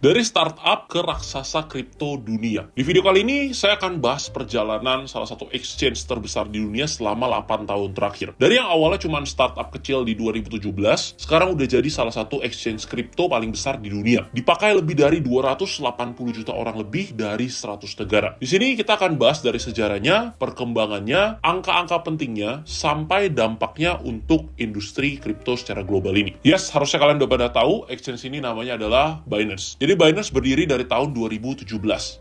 Dari startup ke raksasa kripto dunia. Di video kali ini, saya akan bahas perjalanan salah satu exchange terbesar di dunia selama 8 tahun terakhir. Dari yang awalnya cuma startup kecil di 2017, sekarang udah jadi salah satu exchange kripto paling besar di dunia. Dipakai lebih dari 280 juta orang lebih dari 100 negara. Di sini kita akan bahas dari sejarahnya, perkembangannya, angka-angka pentingnya, sampai dampaknya untuk industri kripto secara global ini. Yes, harusnya kalian udah pada tahu, exchange ini namanya adalah Binance. Jadi Binance berdiri dari tahun 2017,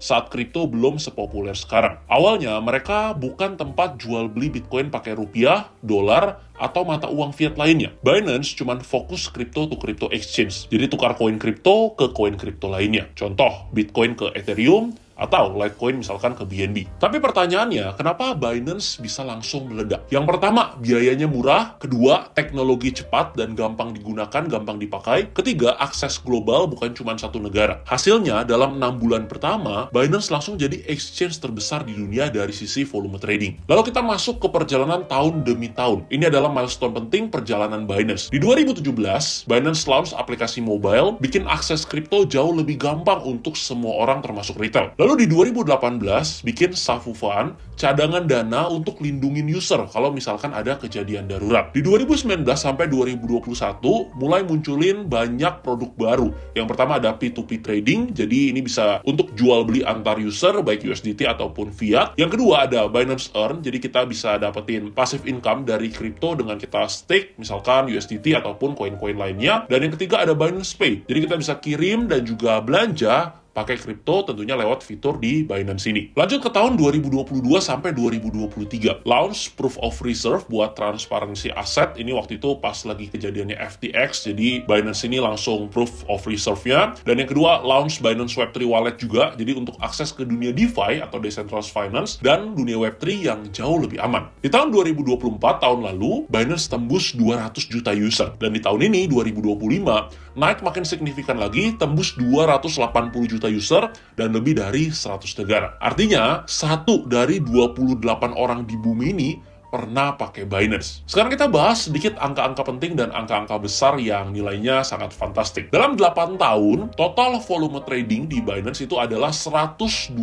saat kripto belum sepopuler sekarang. Awalnya, mereka bukan tempat jual beli Bitcoin pakai rupiah, dolar, atau mata uang fiat lainnya. Binance cuma fokus kripto to kripto exchange. Jadi tukar koin kripto ke koin kripto lainnya. Contoh, Bitcoin ke Ethereum, atau Litecoin misalkan ke BNB. Tapi pertanyaannya, kenapa Binance bisa langsung meledak? Yang pertama, biayanya murah. Kedua, teknologi cepat dan gampang digunakan, gampang dipakai. Ketiga, akses global bukan cuma satu negara. Hasilnya, dalam 6 bulan pertama, Binance langsung jadi exchange terbesar di dunia dari sisi volume trading. Lalu kita masuk ke perjalanan tahun demi tahun. Ini adalah milestone penting perjalanan Binance. Di 2017, Binance launch aplikasi mobile, bikin akses kripto jauh lebih gampang untuk semua orang termasuk retail. Lalu di 2018, bikin Safu Fund, cadangan dana untuk lindungin user kalau misalkan ada kejadian darurat. Di 2019 sampai 2021, mulai munculin banyak produk baru. Yang pertama ada P2P trading, jadi ini bisa untuk jual beli antar user, baik USDT ataupun fiat. Yang kedua ada Binance Earn, jadi kita bisa dapetin passive income dari kripto dengan kita stake, misalkan USDT ataupun koin-koin lainnya. Dan yang ketiga ada Binance Pay, jadi kita bisa kirim dan juga belanja pakai kripto tentunya lewat fitur di Binance ini. Lanjut ke tahun 2022 sampai 2023. Launch Proof of Reserve buat transparansi aset. Ini waktu itu pas lagi kejadiannya FTX, jadi Binance ini langsung Proof of Reserve-nya. Dan yang kedua, launch Binance Web3 Wallet juga, jadi untuk akses ke dunia DeFi atau Decentralized Finance dan dunia Web3 yang jauh lebih aman. Di tahun 2024, tahun lalu, Binance tembus 200 juta user. Dan di tahun ini, 2025, naik makin signifikan lagi, tembus 280 juta user dan lebih dari 100 negara. Artinya, 1 dari 28 orang di bumi ini pernah pakai Binance. Sekarang kita bahas sedikit angka-angka penting dan angka-angka besar yang nilainya sangat fantastik. Dalam 8 tahun, total volume trading di Binance itu adalah 125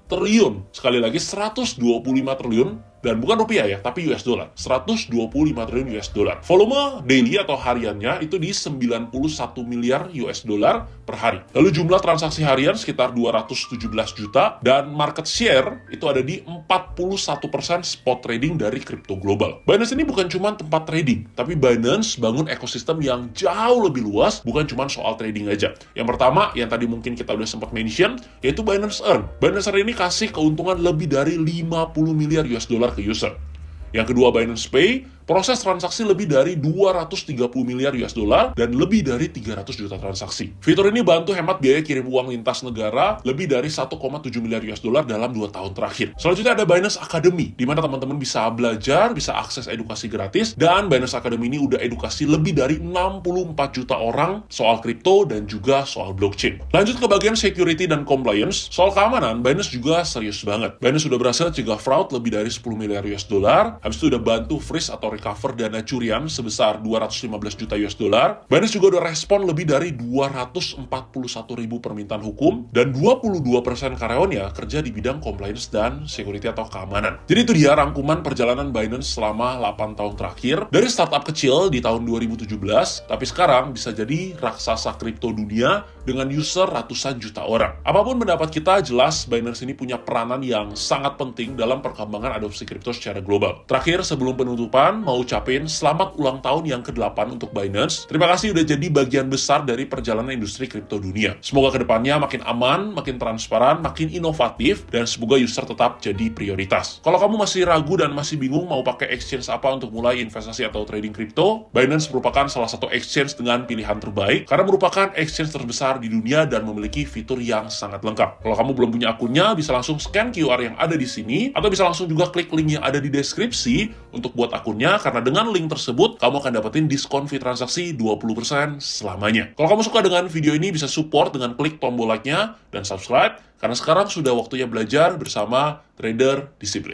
triliun. Sekali lagi, 125 triliun. Dan bukan rupiah ya, tapi US dollar. 125 triliun US dollar. Volume daily atau hariannya itu di 91 miliar US dollar per hari. Lalu jumlah transaksi harian sekitar 217 juta. Dan market share itu ada di 41% spot trading dari kripto global. Binance ini bukan cuma tempat trading, tapi Binance bangun ekosistem yang jauh lebih luas, bukan cuma soal trading aja. Yang pertama, yang tadi mungkin kita udah sempat mention, yaitu Binance Earn. Binance Earn ini kasih keuntungan lebih dari 50 miliar US dollar ke user. Yang kedua, Binance Pay, proses transaksi lebih dari 230 miliar US dollar dan lebih dari 300 juta transaksi. Fitur ini bantu hemat biaya kirim uang lintas negara lebih dari 1,7 miliar US dollar dalam 2 tahun terakhir. Selanjutnya ada Binance Academy, di mana teman-teman bisa belajar, bisa akses edukasi gratis, dan Binance Academy ini udah edukasi lebih dari 64 juta orang soal kripto dan juga soal blockchain. Lanjut ke bagian security dan compliance. Soal keamanan, Binance juga serius banget. Binance sudah berhasil cegah fraud lebih dari 10 miliar US dollar, habis itu udah bantu freeze atau recover dana curian sebesar 215 juta US dollar. Binance juga udah respon lebih dari 241 ribu permintaan hukum, dan 22% karyawannya kerja di bidang compliance dan security atau keamanan. Jadi itu dia rangkuman perjalanan Binance selama 8 tahun terakhir. Dari startup kecil di tahun 2017, tapi sekarang bisa jadi raksasa kripto dunia dengan user ratusan juta orang. Apapun pendapat kita, jelas Binance ini punya peranan yang sangat penting dalam perkembangan adopsi kripto secara global. Terakhir, sebelum penutupan, mau ucapin selamat ulang tahun yang ke-8 untuk Binance. Terima kasih udah jadi bagian besar dari perjalanan industri kripto dunia. Semoga kedepannya makin aman, makin transparan, makin inovatif, dan semoga user tetap jadi prioritas. Kalau kamu masih ragu dan masih bingung mau pakai exchange apa untuk mulai investasi atau trading kripto, Binance merupakan salah satu exchange dengan pilihan terbaik, karena merupakan exchange terbesar di dunia dan memiliki fitur yang sangat lengkap. Kalau kamu belum punya akunnya, bisa langsung scan QR yang ada di sini, atau bisa langsung juga klik link yang ada di deskripsi untuk buat akunnya, karena dengan link tersebut, kamu akan dapetin diskon fee transaksi 20% selamanya. Kalau kamu suka dengan video ini, bisa support dengan klik tombol like-nya dan subscribe, karena sekarang sudah waktunya belajar bersama trader disiplin.